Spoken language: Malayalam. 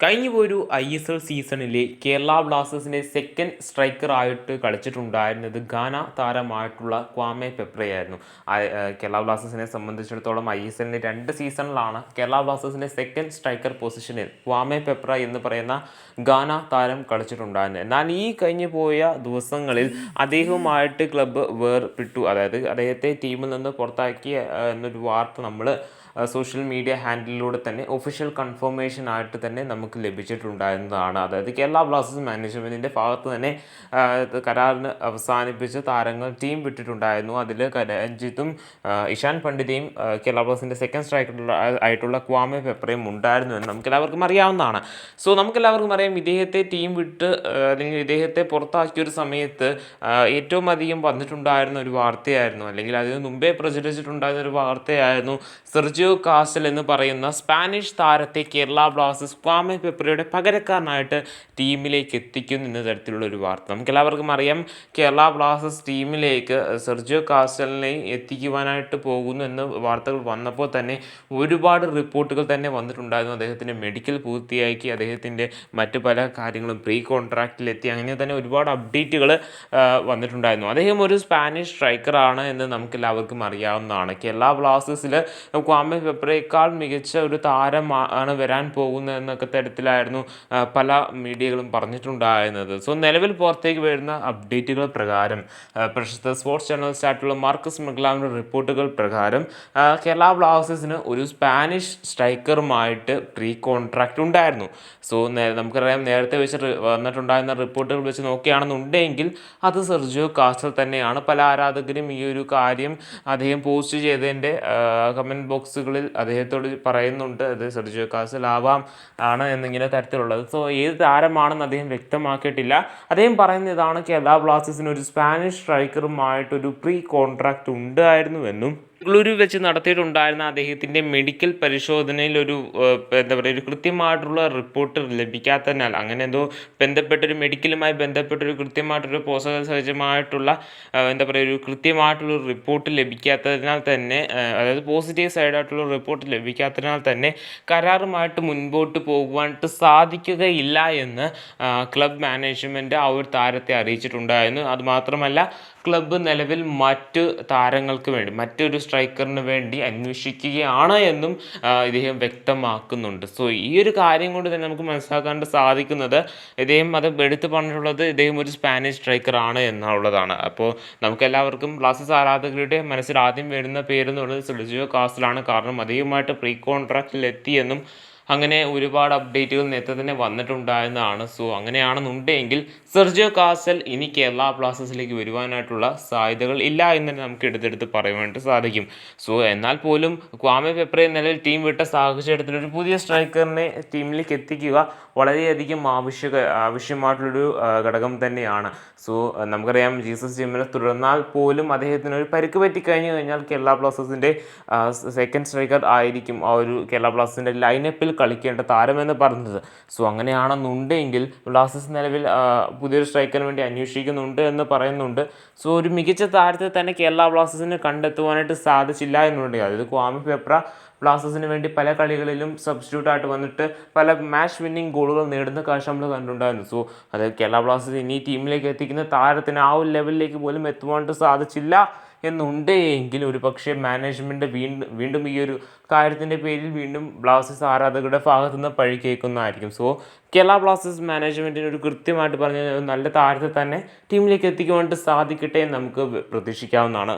കഴിഞ്ഞ പോയൊരു ISL സീസണിൽ കേരള ബ്ലാസ്റ്റേഴ്സിൻ്റെ സെക്കൻഡ് സ്ട്രൈക്കറായിട്ട് കളിച്ചിട്ടുണ്ടായിരുന്നത് ഗാന താരമായിട്ടുള്ള ക്വാമെ പെപ്രയായിരുന്നു. കേരള ബ്ലാസ്റ്റേഴ്സിനെ സംബന്ധിച്ചിടത്തോളം ISLൻ്റെ 2 സീസണിലാണ് കേരള ബ്ലാസ്റ്റേഴ്സിൻ്റെ സെക്കൻഡ് സ്ട്രൈക്കർ പൊസിഷനിൽ ക്വാമെ പെപ്ര എന്ന് പറയുന്ന ഗാന താരം കളിച്ചിട്ടുണ്ടായിരുന്നത്. എന്നാൽ ഈ കഴിഞ്ഞു പോയ ദിവസങ്ങളിൽ അദ്ദേഹവുമായിട്ട് ക്ലബ്ബ് വേർപിട്ടു, അതായത് അദ്ദേഹത്തെ ടീമിൽ നിന്ന് പുറത്താക്കി എന്നൊരു വാർത്ത നമ്മൾ സോഷ്യൽ മീഡിയ ഹാൻഡിലൂടെ തന്നെ ഒഫീഷ്യൽ കൺഫർമേഷൻ ആയിട്ട് തന്നെ നമുക്ക് ലഭിച്ചിട്ടുണ്ടായിരുന്നതാണ്. അതായത് കേരള ബ്ലാസ്റ്റേഴ്സ് മാനേജ്മെൻറ്റിൻ്റെ ഭാഗത്ത് തന്നെ കരാറിന് അവസാനിപ്പിച്ച് താരങ്ങൾ ടീം വിട്ടിട്ടുണ്ടായിരുന്നു. അതിൽ രഞ്ജിത്തും ഇഷാൻ പണ്ഡിതയും കേരള ബ്ലാസ്റ്റേഴ്സിൻ്റെ സെക്കൻഡ് സ്ട്രൈക്കർ ആയിട്ടുള്ള ക്വാമെ പെപ്രയും ഉണ്ടായിരുന്നു എന്ന് നമുക്കെല്ലാവർക്കും അറിയാവുന്നതാണ്. സോ നമുക്കെല്ലാവർക്കും അറിയാം, ഇദ്ദേഹത്തെ ടീം വിട്ട് അല്ലെങ്കിൽ ഇദ്ദേഹത്തെ പുറത്താക്കിയൊരു സമയത്ത് ഏറ്റവും അധികം വന്നിട്ടുണ്ടായിരുന്ന ഒരു വാർത്തയായിരുന്നു, അല്ലെങ്കിൽ അതിന് മുമ്പേ പ്രചരിച്ചിട്ടുണ്ടായിരുന്ന ഒരു വാർത്തയായിരുന്നു സെർജിയോ കാസ്റ്റൽ എന്ന് പറയുന്ന സ്പാനിഷ് താരത്തെ കേരള ബ്ലാസ്റ്റേഴ്സ് ക്വാമെ പെപ്രയുടെ പകരക്കാരനായിട്ട് ടീമിലേക്ക് എത്തിക്കുന്നു എന്ന തരത്തിലുള്ള ഒരു വാർത്ത. നമുക്കെല്ലാവർക്കും അറിയാം, കേരള ബ്ലാസ്റ്റേഴ്സ് ടീമിലേക്ക് സെർജിയോ കാസ്റ്റലിനെ എത്തിക്കുവാനായിട്ട് പോകുന്നു എന്ന വാർത്തകൾ വന്നപ്പോൾ തന്നെ ഒരുപാട് റിപ്പോർട്ടുകൾ തന്നെ വന്നിട്ടുണ്ടായിരുന്നു. അദ്ദേഹത്തിൻ്റെ മെഡിക്കൽ പൂർത്തിയാക്കി, അദ്ദേഹത്തിൻ്റെ മറ്റു പല കാര്യങ്ങളും പ്രീ കോൺട്രാക്റ്റിലെത്തി, അങ്ങനെ തന്നെ ഒരുപാട് അപ്ഡേറ്റുകൾ വന്നിട്ടുണ്ടായിരുന്നു. അദ്ദേഹം ഒരു സ്പാനിഷ് സ്ട്രൈക്കറാണ് എന്ന് നമുക്കെല്ലാവർക്കും അറിയാവുന്നതാണ്. കേരള ബ്ലാസ്റ്റേഴ്സിൽ ക്വാമെ പെപ്രയേക്കാൾ മികച്ച ഒരു താരമാണ് വരാൻ പോകുന്നത് എന്നൊക്കെ തരത്തിലായിരുന്നു പല മീഡിയകളും പറഞ്ഞിട്ടുണ്ടായിരുന്നത്. സോ നിലവിൽ പുറത്തേക്ക് വരുന്ന അപ്ഡേറ്റുകൾ പ്രകാരം, പ്രശസ്ത സ്പോർട്സ് ജേർണലിസ്റ്റ് ആയിട്ടുള്ള മാർക്കസ് മെഗ്ലാമിൻ്റെ റിപ്പോർട്ടുകൾ പ്രകാരം കേരള ബ്ലാസ്റ്റേഴ്സിന് ഒരു സ്പാനിഷ് സ്ട്രൈക്കറുമായിട്ട് പ്രീ കോൺട്രാക്റ്റ് ഉണ്ടായിരുന്നു. സോ നമുക്കറിയാം, നേരത്തെ വെച്ച് വന്നിട്ടുണ്ടായിരുന്ന റിപ്പോർട്ടുകൾ വെച്ച് നോക്കുകയാണെന്നുണ്ടെങ്കിൽ അത് സെർജിയോ കാസ്റ്റൽ തന്നെയാണ്. പല ആരാധകരും ഈ ഒരു കാര്യം അദ്ദേഹം പോസ്റ്റ് ചെയ്തതിൻ്റെ കമൻറ്റ് ബോക്സുകളിൽ അദ്ദേഹത്തോട് പറയുന്നുണ്ട്, അത് സെർജിയോ കാസ്റ്റൽ ആണ് എന്നിങ്ങനെ തരത്തിലുള്ളത്. സോ ഏത് താരമാണെന്ന് അദ്ദേഹം വ്യക്തമാക്കിയിട്ടില്ല. അദ്ദേഹം പറയുന്ന ഇതാണ്: കേരള ബ്ലാസ്റ്റേഴ്സിന് ഒരു സ്പാനിഷ് സ്ട്രൈക്കറുമായിട്ടൊരു പ്രീ കോൺട്രാക്റ്റ് ഉണ്ടായിരുന്നുവെന്നും ബംഗളൂരു വെച്ച് നടത്തിയിട്ടുണ്ടായിരുന്ന അദ്ദേഹത്തിൻ്റെ മെഡിക്കൽ പരിശോധനയിൽ ഒരു ഒരു കൃത്യമായിട്ടുള്ള റിപ്പോർട്ട് ലഭിക്കാത്തതിനാൽ, അങ്ങനെ എന്തോ ബന്ധപ്പെട്ടൊരു മെഡിക്കലുമായി ബന്ധപ്പെട്ടൊരു കൃത്യമായിട്ടൊരു സഹജമായിട്ടുള്ള ഒരു കൃത്യമായിട്ടുള്ള റിപ്പോർട്ട് ലഭിക്കാത്തതിനാൽ തന്നെ, അതായത് പോസിറ്റീവ് സൈഡായിട്ടുള്ള റിപ്പോർട്ട് ലഭിക്കാത്തതിനാൽ തന്നെ കരാറുമായിട്ട് മുൻപോട്ട് പോകുവാനായിട്ട് സാധിക്കുകയില്ല എന്ന് ക്ലബ് മാനേജ്മെൻറ്റ് ആ ഒരു താരത്തെ അറിയിച്ചിട്ടുണ്ടായിരുന്നു. അതുമാത്രമല്ല, ക്ലബ്ബ് നിലവിൽ മറ്റു താരങ്ങൾക്ക് വേണ്ടി, മറ്റൊരു സ്ട്രൈക്കറിന് വേണ്ടി അന്വേഷിക്കുകയാണ് എന്നും ഇദ്ദേഹം വ്യക്തമാക്കുന്നുണ്ട്. സോ ഈ ഒരു കാര്യം കൊണ്ട് തന്നെ നമുക്ക് മനസ്സിലാക്കാൻ സാധിക്കുന്നത്, ഇദ്ദേഹം അത് എടുത്തു പറഞ്ഞിട്ടുള്ളത് ഇദ്ദേഹം ഒരു സ്പാനിഷ് സ്ട്രൈക്കറാണ് എന്നുള്ളതാണ്. അപ്പോൾ നമുക്കെല്ലാവർക്കും ബ്ലാസ്റ്റേഴ്സ് ആരാധകരുടെ മനസ്സിൽ ആദ്യം വരുന്ന പേരെന്നുള്ളത് സെർജിയോ കാസ്റ്റലാണ്. കാരണം അദ്ദേഹവുമായിട്ട് പ്രീ കോൺട്രാക്റ്റിൽ എത്തിയെന്നും അങ്ങനെ ഒരുപാട് അപ്ഡേറ്റുകൾ നേരത്തെ തന്നെ വന്നിട്ടുണ്ടായിരുന്നതാണ്. സോ അങ്ങനെയാണെന്നുണ്ടെങ്കിൽ സെർജിയോ കാസ്റ്റൽ ഇനി കേരള ബ്ലാസ്റ്റേഴ്സിലേക്ക് വരുവാനായിട്ടുള്ള സാധ്യതകൾ ഇല്ല എന്ന് തന്നെ നമുക്ക് എടുത്തെടുത്ത് പറയാനായിട്ട് സാധിക്കും. സോ എന്നാൽ പോലും ക്വാമെ പെപ്രയെ നിലവിൽ ടീം വിട്ട സാഹചര്യത്തിൽ ഒരു പുതിയ സ്ട്രൈക്കറിനെ ടീമിലേക്ക് എത്തിക്കുക വളരെയധികം ആവശ്യമായിട്ടുള്ളൊരു ഘടകം തന്നെയാണ്. സോ നമുക്കറിയാം, ജീസസ് ജിമിനെ തുടർന്നാൽ പോലും അദ്ദേഹത്തിന് ഒരു പരിക്ക് പറ്റിക്കഴിഞ്ഞു കഴിഞ്ഞാൽ കേരള ബ്ലാസ്റ്റേഴ്സിൻ്റെ സെക്കൻഡ് സ്ട്രൈക്കർ ആയിരിക്കും ആ ഒരു കേരള ബ്ലാസ്റ്റേഴ്സിൻ്റെ ലൈനപ്പിൽ കളിക്കേണ്ട താരമെന്ന് പറഞ്ഞത്. സോ അങ്ങനെയാണെന്നുണ്ടെങ്കിൽ ബ്ലാസ്റ്റേഴ്സ് നിലവിൽ പുതിയൊരു സ്ട്രൈക്കറിന് വേണ്ടി അന്വേഷിക്കുന്നുണ്ട് എന്ന് പറയുന്നുണ്ട്. സോ ഒരു മികച്ച താരത്തെ തന്നെ കേരള ബ്ലാസ്റ്റേഴ്സിന് കണ്ടെത്തുവാനായിട്ട് സാധിച്ചില്ല എന്നുണ്ടെങ്കിൽ, അതായത് ക്വാമെ പെപ്ര ബ്ലാസ്റ്റേഴ്സിന് വേണ്ടി പല കളികളിലും സബ്സ്റ്റിറ്റ്യൂട്ടായിട്ട് വന്നിട്ട് പല മാച്ച് വിന്നിങ് ഗോളുകൾ നേടുന്ന കാഴ്ച നമ്മൾ കണ്ടിട്ടുണ്ടായിരുന്നു. സോ അത് കേരള ബ്ലാസ്റ്റേഴ്സ് ഇനി ടീമിലേക്ക് എത്തിക്കുന്ന താരത്തിന് ആ ഒരു ലെവലിലേക്ക് പോലും എത്തുവാനായിട്ട് സാധിച്ചില്ല എന്നുണ്ടെങ്കിൽ, ഒരു പക്ഷേ മാനേജ്മെൻറ്റ് വീണ്ടും ഈ ഒരു കാര്യത്തിൻ്റെ പേരിൽ വീണ്ടും ബ്ലാസ്റ്റേഴ്സ് ആരാധകരുടെ ഭാഗത്തു നിന്ന് പഴി കേൾക്കുന്നതായിരിക്കും. സോ കേരള ബ്ലാസ്റ്റേഴ്സ് മാനേജ്മെൻറ്റിന് ഒരു കൃത്യമായിട്ട് പറഞ്ഞ നല്ല താരത്തെ തന്നെ ടീമിലേക്ക് എത്തിക്കുവാനായിട്ട് സാധിക്കട്ടെ എന്ന് നമുക്ക് പ്രതീക്ഷിക്കാവുന്നതാണ്.